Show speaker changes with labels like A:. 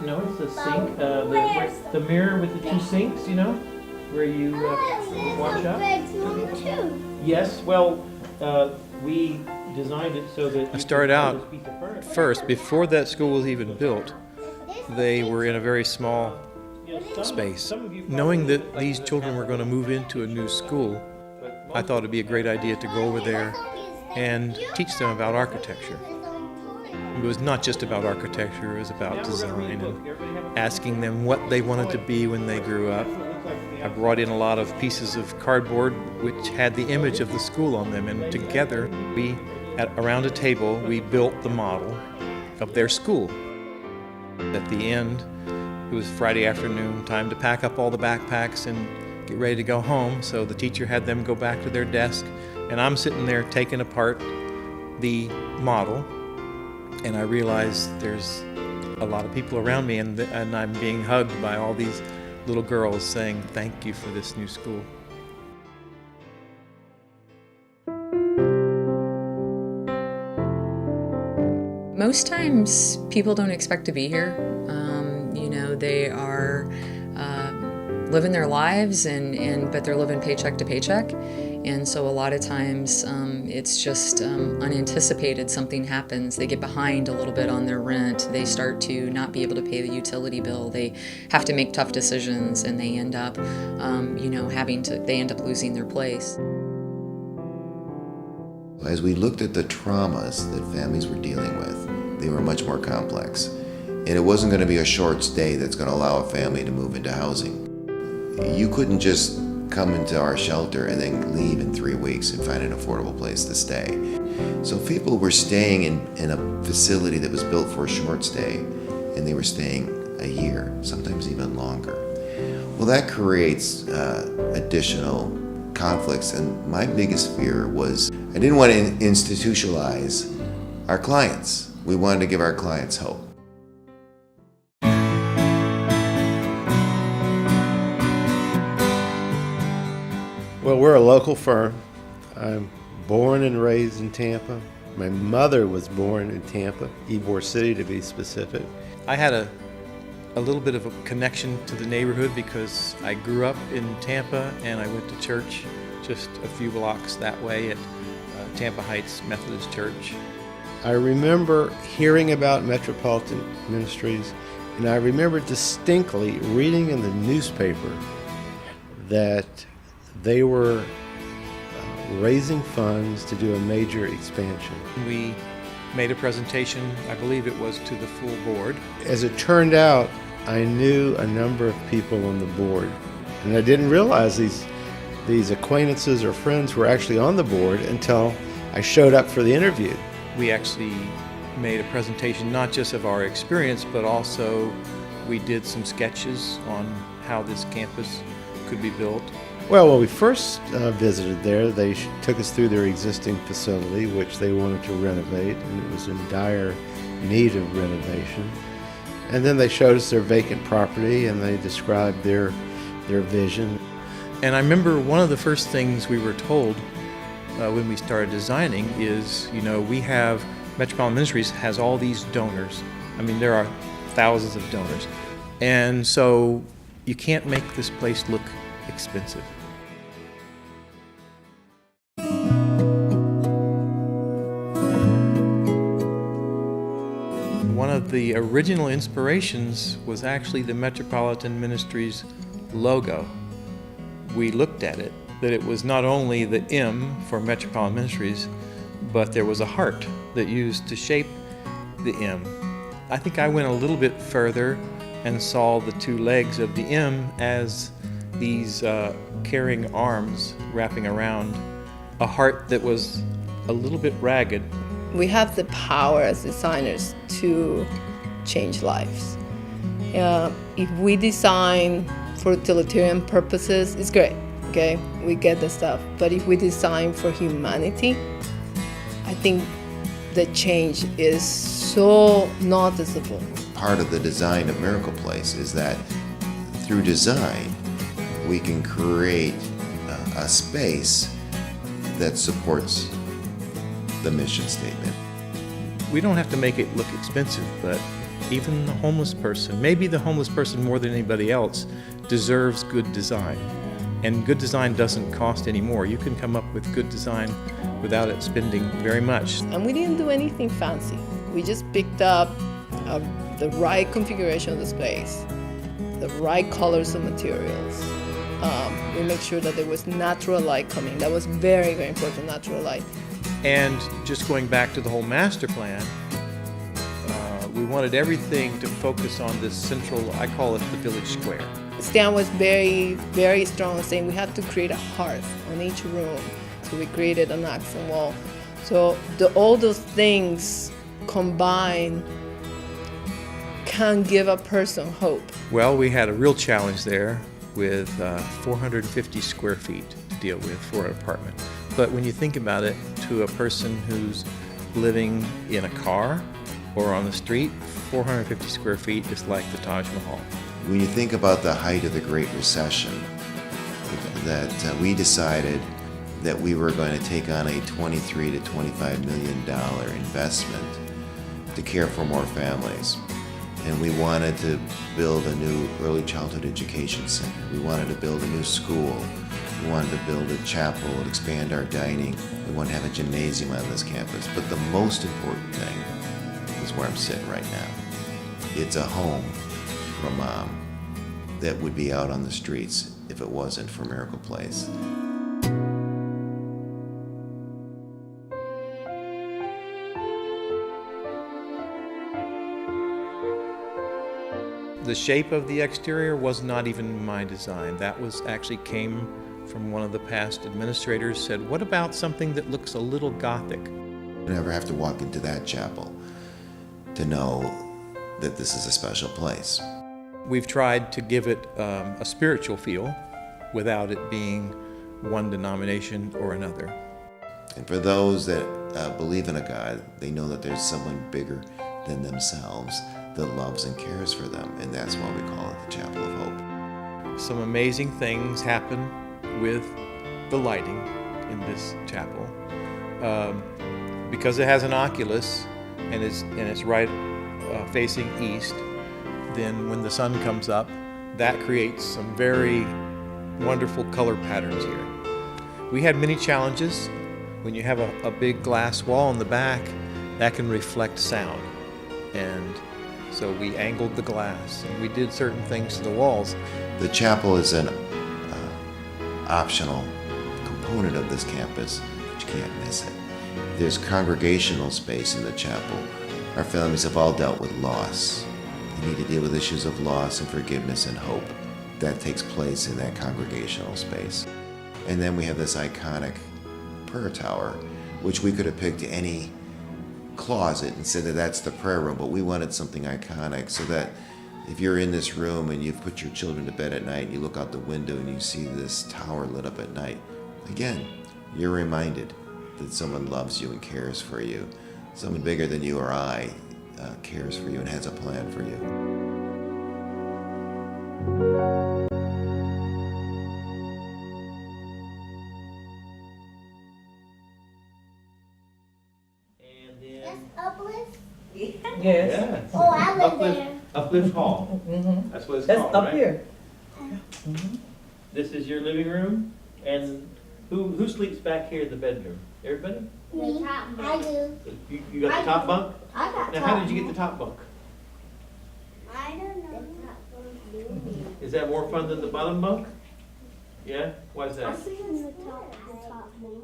A: No, it's the sink, the mirror with the two sinks, you know, where you wash up. Yes, well, we designed it so that...
B: I started out first, before that school was even built, they were in a very small space. Knowing that these children were going to move into a new school, I thought it'd be a great idea to go over there and teach them about architecture. It was not just about architecture, it was about design and asking them what they wanted to be when they grew up. I brought in a lot of pieces of cardboard which had the image of the school on them, and together around a table we built the model of their school. At the end, it was Friday afternoon, time to pack up all the backpacks and get ready to go home, so the teacher had them go back to their desk, and I'm sitting there taking apart the model, and I realized there's a lot of people around me, and I'm being hugged by all these little girls saying thank you for this new school.
C: Most times people don't expect to be here. They are living their lives, but they're living paycheck to paycheck. And so a lot of times it's just unanticipated. Something happens. They get behind a little bit on their rent. They start to not be able to pay the utility bill. They have to make tough decisions, and they end up, they end up losing their place.
D: As we looked at the traumas that families were dealing with, they were much more complex. And it wasn't going to be a short stay that's going to allow a family to move into housing. You couldn't just come into our shelter and then leave in 3 weeks and find an affordable place to stay. So people were staying in a facility that was built for a short stay, and they were staying a year, sometimes even longer. Well, that creates additional conflicts, and my biggest fear was I didn't want to institutionalize our clients. We wanted to give our clients hope.
E: Well, we're a local firm. I'm born and raised in Tampa. My mother was born in Tampa, Ybor City to be specific.
B: I had a little bit of a connection to the neighborhood because I grew up in Tampa and I went to church just a few blocks that way at Tampa Heights Methodist Church.
E: I remember hearing about Metropolitan Ministries, and I remember distinctly reading in the newspaper that they were raising funds to do a major expansion.
B: We made a presentation, I believe it was to the full board.
E: As it turned out, I knew a number of people on the board, and I didn't realize these acquaintances or friends were actually on the board until I showed up for the interview.
B: We actually made a presentation not just of our experience, but also we did some sketches on how this campus could be built.
E: Well, when we first visited there, they took us through their existing facility, which they wanted to renovate, and it was in dire need of renovation. And then they showed us their vacant property, and they described their vision.
B: And I remember one of the first things we were told when we started designing is, Metropolitan Ministries has all these donors. I mean, there are thousands of donors. And so you can't make this place look expensive. One of the original inspirations was actually the Metropolitan Ministries logo. We looked at it, that it was not only the M for Metropolitan Ministries, but there was a heart that used to shape the M. I think I went a little bit further and saw the two legs of the M as these caring arms wrapping around a heart that was a little bit ragged.
F: We have the power as designers to change lives. If we design for utilitarian purposes, it's great, okay? We get the stuff. But if we design for humanity, I think the change is so noticeable.
D: Part of the design of Miracle Place is that through design, we can create a space that supports the mission statement.
B: We don't have to make it look expensive, but even the homeless person, maybe the homeless person more than anybody else, deserves good design. And good design doesn't cost any more. You can come up with good design without it spending very much.
F: And we didn't do anything fancy. We just picked up the right configuration of the space, the right colors of materials. We made sure that there was natural light coming. That was very, very important, natural light.
B: And just going back to the whole master plan, we wanted everything to focus on this central, I call it the village square.
F: Stan was very, very strong in saying we had to create a hearth on each room. So we created an accent wall. So all those things combined can give a person hope.
B: Well, we had a real challenge there with 450 square feet to deal with for an apartment. But when you think about it, to a person who's living in a car or on the street, 450 square feet is like the Taj Mahal.
D: When you think about the height of the Great Recession, that we decided that we were going to take on a $23 to $25 million investment to care for more families. And we wanted to build a new early childhood education center. We wanted to build a new school. We wanted to build a chapel and expand our dining. We wanted to have a gymnasium on this campus. But the most important thing is where I'm sitting right now. It's a home for a mom that would be out on the streets if it wasn't for Miracle Place.
B: The shape of the exterior was not even my design. That was actually came from one of the past administrators, said, what about something that looks a little Gothic?
D: You never have to walk into that chapel to know that this is a special place.
B: We've tried to give it a spiritual feel without it being one denomination or another.
D: And for those that believe in a God, they know that there's someone bigger than themselves that loves and cares for them, and that's why we call it the Chapel of Hope.
B: Some amazing things happen with the lighting in this chapel. Because it has an oculus and it's right facing east, then when the sun comes up, that creates some very wonderful color patterns here. We had many challenges. When you have a big glass wall in the back, that can reflect sound. And so we angled the glass and we did certain things to the walls.
D: The chapel is an optional component of this campus, but you can't miss it. There's congregational space in the chapel. Our families have all dealt with loss. They need to deal with issues of loss and forgiveness and hope. That takes place in that congregational space. And then we have this iconic prayer tower, which we could have picked any closet and said that that's the prayer room, but we wanted something iconic so that if you're in this room and you've put your children to bed at night and you look out the window and you see this tower lit up at night, again, you're reminded that someone loves you and cares for you. Someone bigger than you or I cares for you and has a plan for you.
G: Yes.
A: Yeah.
G: Oh, I live there.
A: Uplift Hall.
G: Mm-hmm.
A: That's what it's
G: That's
A: called,
G: up
A: right?
G: here.
A: This is your living room, and who sleeps back here in the bedroom? Everybody?
G: Me. I do.
A: You got the top bunk?
G: I got
A: Now, how did you get the top bunk?
G: I don't know.
A: Is that more fun than the bottom bunk? Yeah? Why is
G: I
A: that?
G: think it's the top bunk.